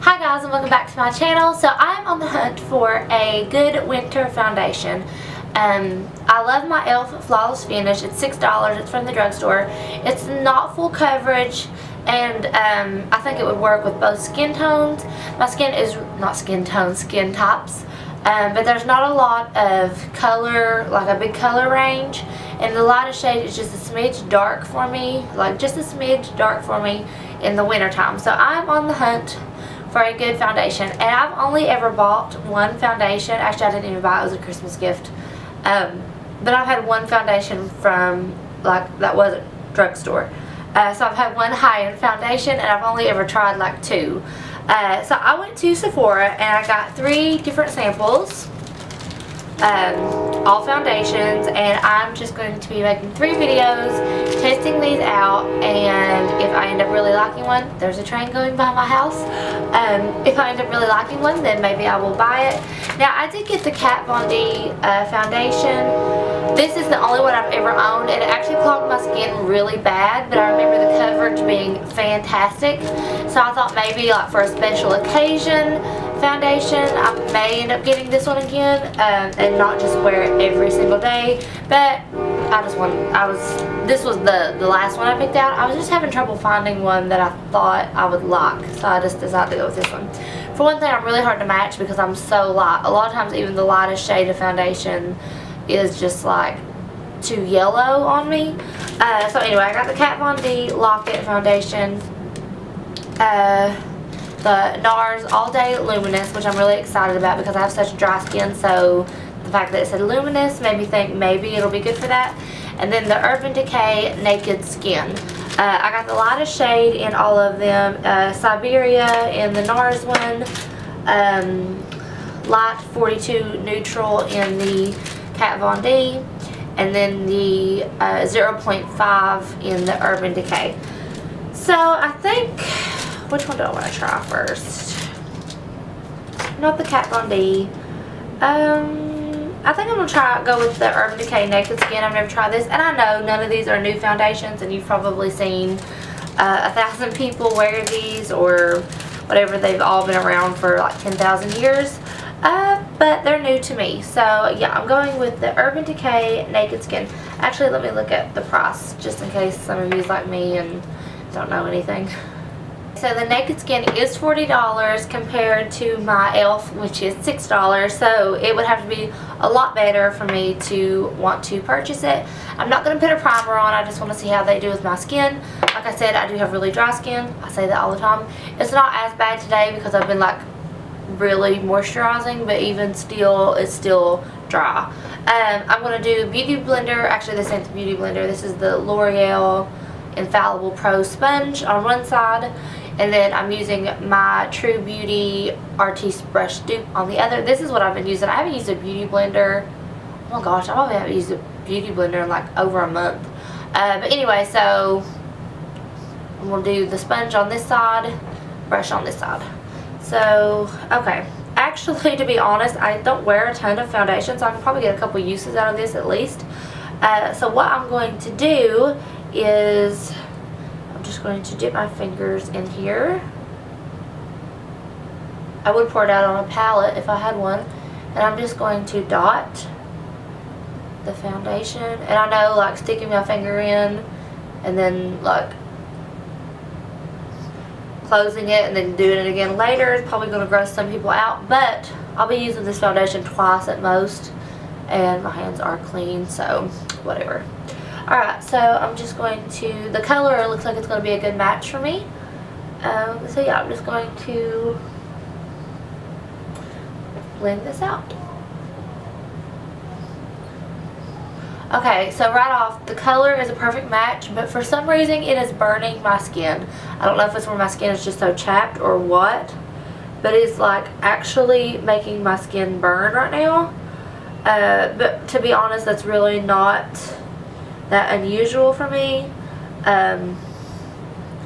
Hi guys, and welcome back to my channel. So I'm on the hunt for a good winter foundation. I love my e.l.f. Flawless Finish. It's $6. It's from the drugstore. It's not full coverage, and I think it would work with both skin tones. My skin is not skin tones, skin types. But there's not a lot of color, like a big color range, and the lightest shade is just a smidge dark for me, like just a smidge dark for me in the winter time. So I'm on the hunt for a good foundation, and I've only ever bought one foundation. Actually, I didn't even buy it, it was a Christmas gift. But I've had one foundation from, like, that wasn't drugstore. So I've had one high-end foundation, and I've only ever tried like two. So I went to Sephora and I got 3 different samples, all foundations, and I'm just going to be making 3 videos testing these out, and if I end up really liking one, there's a train going by my house, if I end up really liking one, then maybe I will buy it. Now, I did get the Kat Von D foundation. This is the only one I've ever owned, and it actually clogged my skin really bad, but I remember the coverage being fantastic, so I thought maybe like for a special occasion foundation I may end up getting this one again, and not just wear it every single day. But this was the last one I picked out. I was just having trouble finding one that I thought I would like, so I just decided to go with this one. For one thing, I'm really hard to match because I'm so light. A lot of times even the lightest shade of foundation is just like too yellow on me. So anyway, I got the Kat Von D Lock-It foundation, the NARS All Day Luminous, which I'm really excited about because I have such dry skin, so the fact that it said luminous made me think maybe it'll be good for that. And then the Urban Decay Naked Skin. I got the lightest shade in all of them, Siberia in the NARS one, light 42 neutral in the Kat Von D, and then the 0.5 in the Urban Decay. So I think, which one do I want to try first? Not the Kat Von D. I think I'm going to go with the Urban Decay Naked Skin. I've never tried this, and I know none of these are new foundations, and you've probably seen 1,000 people wear these or whatever. They've all been around for like 10,000 years. But they're new to me. So yeah, I'm going with the Urban Decay Naked Skin. Actually, let me look at the price just in case some of you is like me and don't know anything. So the Naked Skin is $40 compared to my e.l.f., which is $6. So it would have to be a lot better for me to want to purchase it. I'm not going to put a primer on. I just want to see how they do with my skin. Like I said, I do have really dry skin. I say that all the time. It's not as bad today because I've been like really moisturizing, but even still, it's still dry. I'm going to do Beauty Blender. Actually, this ain't the Beauty Blender. This is the L'Oreal Infallible Pro Sponge on one side, and then I'm using my True Beauty Artiste Brush Dupe on the other. This is what I've been using. I haven't used a Beauty Blender. Oh my gosh, I probably haven't used a Beauty Blender in like over a month. But anyway, so I'm going to do the sponge on this side, brush on this side. So, okay. Actually, to be honest, I don't wear a ton of foundation, so I can probably get a couple uses out of this at least. So what I'm going to do is I'm just going to dip my fingers in here. I would pour it out on a palette if I had one. And I'm just going to dot the foundation. And I know, like, sticking my finger in and then, like, closing it and then doing it again later is probably going to gross some people out, but I'll be using this foundation twice at most, and my hands are clean, so whatever. Alright, so I'm just going to, the color looks like it's going to be a good match for me. So yeah, I'm just going to blend this out. Okay, so right off, the color is a perfect match, but for some reason it is burning my skin. I don't know if it's where my skin is just so chapped or what, but it's like actually making my skin burn right now. But to be honest, that's really not that unusual for me. A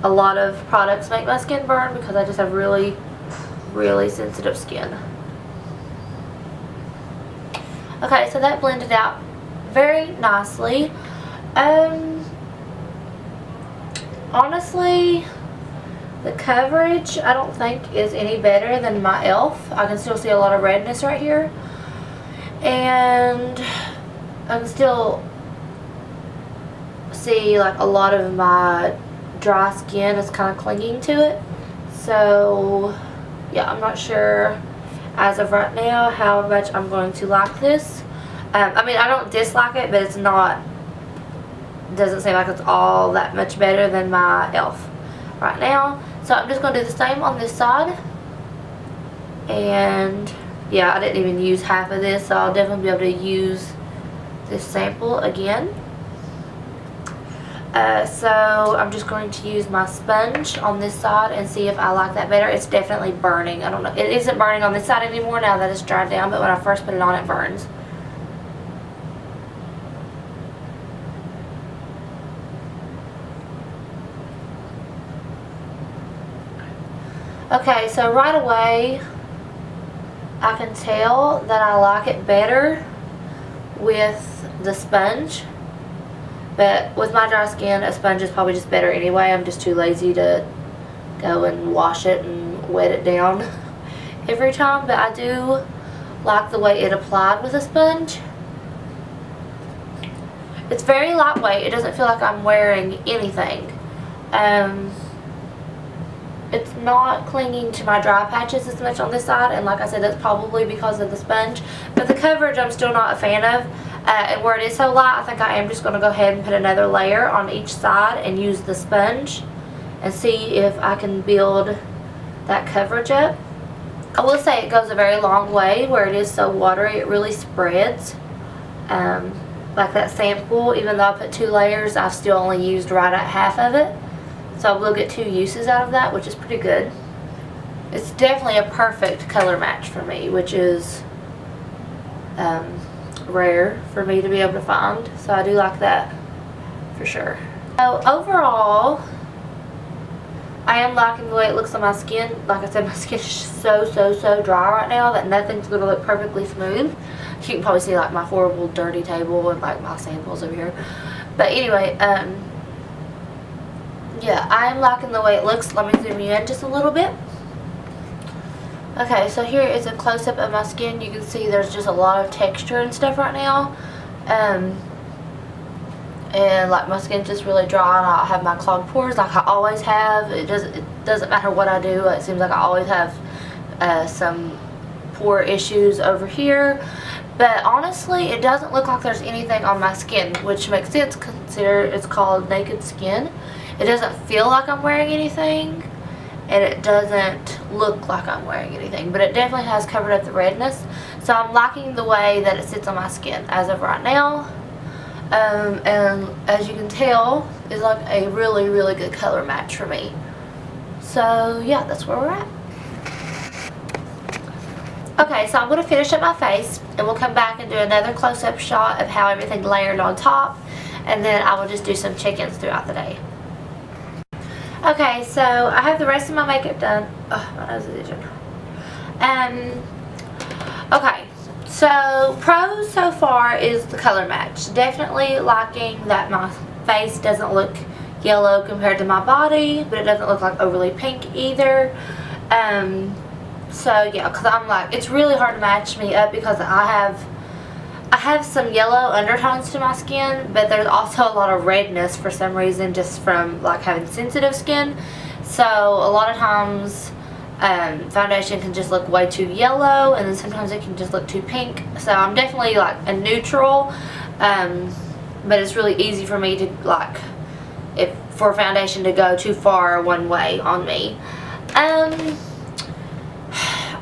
lot of products make my skin burn because I just have really, really sensitive skin. Okay, so that blended out very nicely. Honestly, The coverage I don't think is any better than my e.l.f. I can still see a lot of redness right here, and I can still see like a lot of my dry skin is kind of clinging to it. So yeah, I'm not sure as of right now how much I'm going to like this. I mean, I don't dislike it, but it's not, doesn't seem like it's all that much better than my e.l.f. right now. So I'm just going to do the same on this side. And yeah, I didn't even use half of this, so I'll definitely be able to use this sample again. So I'm just going to use my sponge on this side and see if I like that better. It's definitely burning. I don't know. It isn't burning on this side anymore now that it's dried down, but when I first put it on, it burns. Okay, so right away I can tell that I like it better with the sponge. But with my dry skin, a sponge is probably just better anyway. I'm just too lazy to go and wash it and wet it down every time. But I do like the way it applied with a sponge. It's very lightweight. It doesn't feel like I'm wearing anything. It's not clinging to my dry patches as much on this side. And like I said, that's probably because of the sponge. But the coverage I'm still not a fan of. And where it is so light, I think I am just going to go ahead and put another layer on each side and use the sponge and see if I can build that coverage up. I will say it goes a very long way. Where it is so watery, it really spreads. Like that sample, even though I put 2 layers, I've still only used right at half of it. So I will get 2 uses out of that, which is pretty good. It's definitely a perfect color match for me, which is rare for me to be able to find, so I do like that for sure. So overall, I am liking the way it looks on my skin. Like I said, my skin is so dry right now that nothing's going to look perfectly smooth. You can probably see like my horrible dirty table and like my samples over here. But anyway, yeah, I am liking the way it looks. Let me zoom you in just a little bit. Okay, so here is a close-up of my skin. You can see there's just a lot of texture and stuff right now. And like my skin's just really dry, and I have my clogged pores like I always have. It doesn't matter what I do. It seems like I always have some pore issues over here. But honestly, it doesn't look like there's anything on my skin, which makes sense consider it's called naked skin. It doesn't feel like I'm wearing anything. And it doesn't look like I'm wearing anything, but it definitely has covered up the redness. So I'm liking the way that it sits on my skin as of right now. And as you can tell, it's like a really good color match for me. So yeah, that's where we're at. Okay, so I'm going to finish up my face, and we'll come back and do another close-up shot of how everything layered on top, and then I will just do some check-ins throughout the day. Okay, so I have the rest of my makeup done. Oh, my nose is itching. Okay, so pros so far is the color match. Definitely liking that my face doesn't look yellow compared to my body, but it doesn't look like overly pink either. So yeah, because I'm like, it's really hard to match me up because I have some yellow undertones to my skin, but there's also a lot of redness for some reason, just from like having sensitive skin. So a lot of times foundation can just look way too yellow, and then sometimes it can just look too pink. So I'm definitely like a neutral, but it's really easy for me to like, for foundation to go too far one way on me.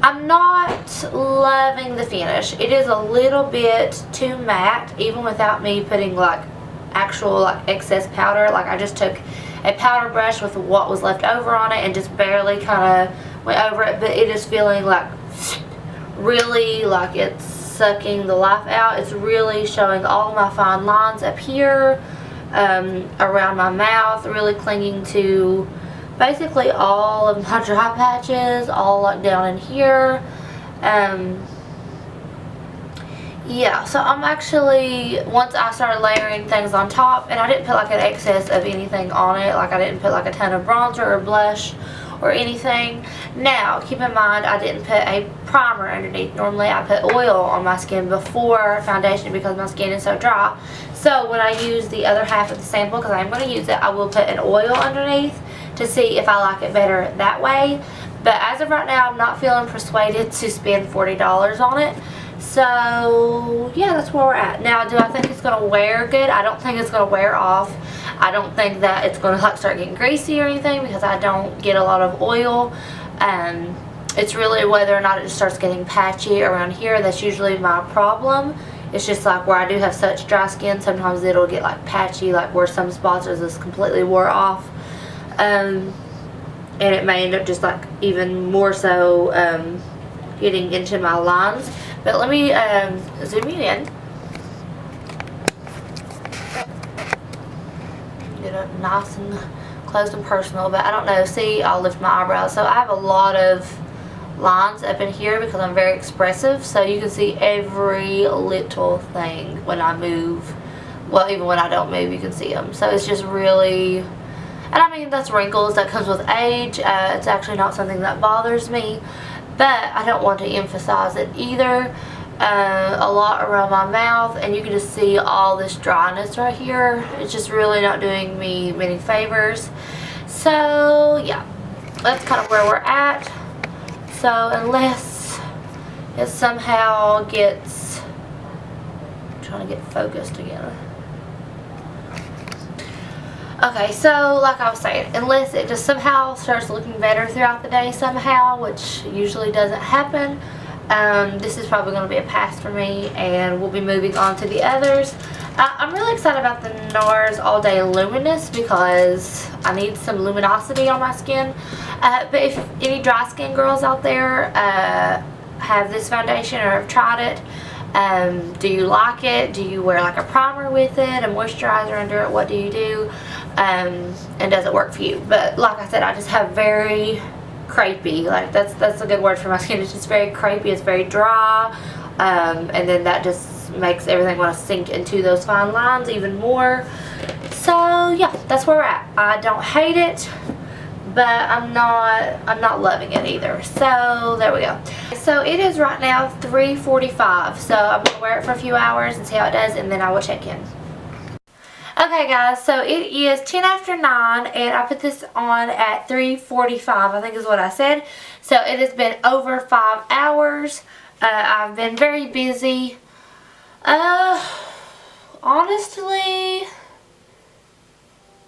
I'm not loving the finish. It is a little bit too matte, even without me putting like actual like excess powder. Like I just took a powder brush with what was left over on it and just barely kind of went over it, but it is feeling like really like it's sucking the life out. It's really showing all my fine lines up here, around my mouth, really clinging to basically all of my dry patches, all like down in here. Yeah, so I'm actually, once I started layering things on top, and I didn't put like an excess of anything on it, like I didn't put like a ton of bronzer or blush or anything. Now, keep in mind, I didn't put a primer underneath. Normally, I put oil on my skin before foundation because my skin is so dry. So, when I use the other half of the sample, because I'm going to use it, I will put an oil underneath to see if I like it better that way. But as of right now, I'm not feeling persuaded to spend $40 on it. So, yeah, that's where we're at. Now, do I think it's going to wear good? I don't think it's going to wear off. I don't think that it's going to like start getting greasy or anything because I don't get a lot of oil. It's really whether or not it just starts getting patchy around here. That's usually my problem. It's just like where I do have such dry skin, sometimes it'll get like patchy, like where some spots are just completely wore off. And it may end up just like even more so getting into my lines. But let me zoom you in. Get up nice and close and personal. But I don't know, see, I'll lift my eyebrows. So I have a lot of lines up in here because I'm very expressive. So you can see every little thing when I move. Well, even when I don't move, you can see them. So it's just really... And I mean, that's wrinkles. That comes with age. It's actually not something that bothers me. But I don't want to emphasize it either. A lot around my mouth, and you can just see all this dryness right here. It's just really not doing me many favors. So yeah, that's kind of where we're at. So unless it somehow gets... I'm trying to get focused again. Okay, so like I was saying, unless it just somehow starts looking better throughout the day somehow, which usually doesn't happen, this is probably going to be a pass for me, and we'll be moving on to the others. I'm really excited about the NARS All Day Luminous because I need some luminosity on my skin. But if any dry skin girls out there have this foundation or have tried it, do you like it? Do you wear like a primer with it, a moisturizer under it? What do you do? And does it work for you? But like I said, I just have very crepey, like that's a good word for my skin. It's just very crepey, it's very dry, and then that just makes everything want to sink into those fine lines even more. So yeah, that's where we're at. I don't hate it, but I'm not loving it either. So there we go. So it is right now 3:45, so I'm gonna wear it for a few hours and see how it does, and then I will check in. Okay guys, so it is 10 after 9 and I put this on at 3:45, I think is what I said. So it has been over 5 hours. I've been very busy. Honestly,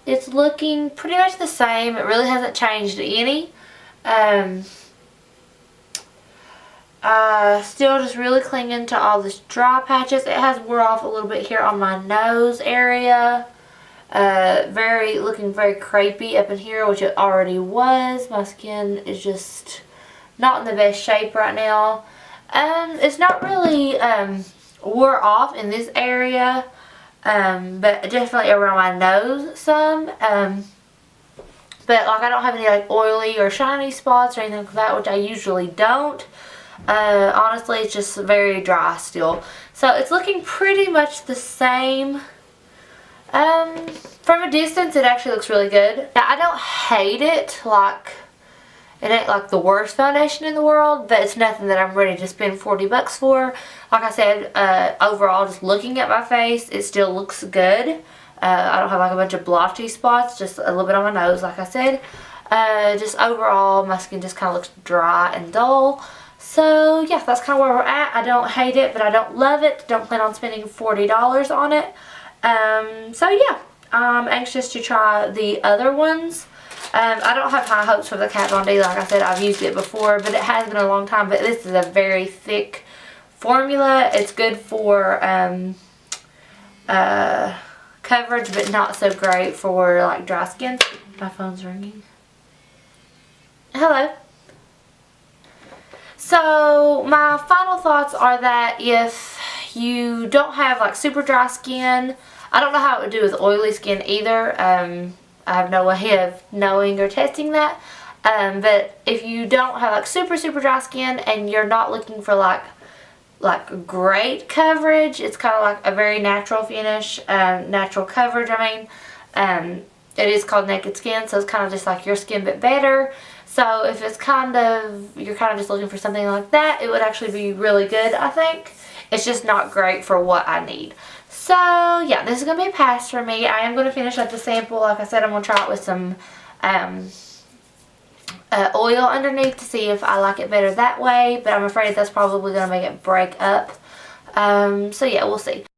it's looking pretty much the same. It really hasn't changed any. Still just really clinging to all this dry patches. It has wore off a little bit here on my nose area. Looking very crepey up in here, which it already was. My skin is just not in the best shape right now. It's not really wore off in this area, but definitely around my nose some. But like I don't have any like oily or shiny spots or anything like that, which I usually don't. Honestly, it's just very dry still. So it's looking pretty much the same. From a distance, it actually looks really good. Now, I don't hate it. Like, it ain't like the worst foundation in the world, but it's nothing that I'm ready to spend 40 bucks for. Like I said, overall, just looking at my face, it still looks good. I don't have like a bunch of blotchy spots, just a little bit on my nose, like I said. Just overall, my skin just kind of looks dry and dull. So yeah, that's kind of where we're at. I don't hate it, but I don't love it. Don't plan on spending $40 on it. So yeah, I'm anxious to try the other ones. I don't have high hopes for the Kat Von D. Like I said, I've used it before, but it has been a long time. But this is a very thick formula. It's good for coverage, but not so great for like dry skin. My phone's ringing. Hello. So my final thoughts are that if you don't have like super dry skin, I don't know how it would do with oily skin either. I have no way of knowing or testing that. But if you don't have like super dry skin and you're not looking for like great coverage, it's kind of like a very natural finish, natural coverage. I mean, it is called naked skin, so it's kind of just like your skin but better. So if it's you're kind of just looking for something like that, it would actually be really good, I think. It's just not great for what I need. So yeah, this is going to be a pass for me. I am going to finish up the sample. Like I said, I'm going to try it with some oil underneath to see if I like it better that way. But I'm afraid that's probably going to make it break up. So yeah, we'll see.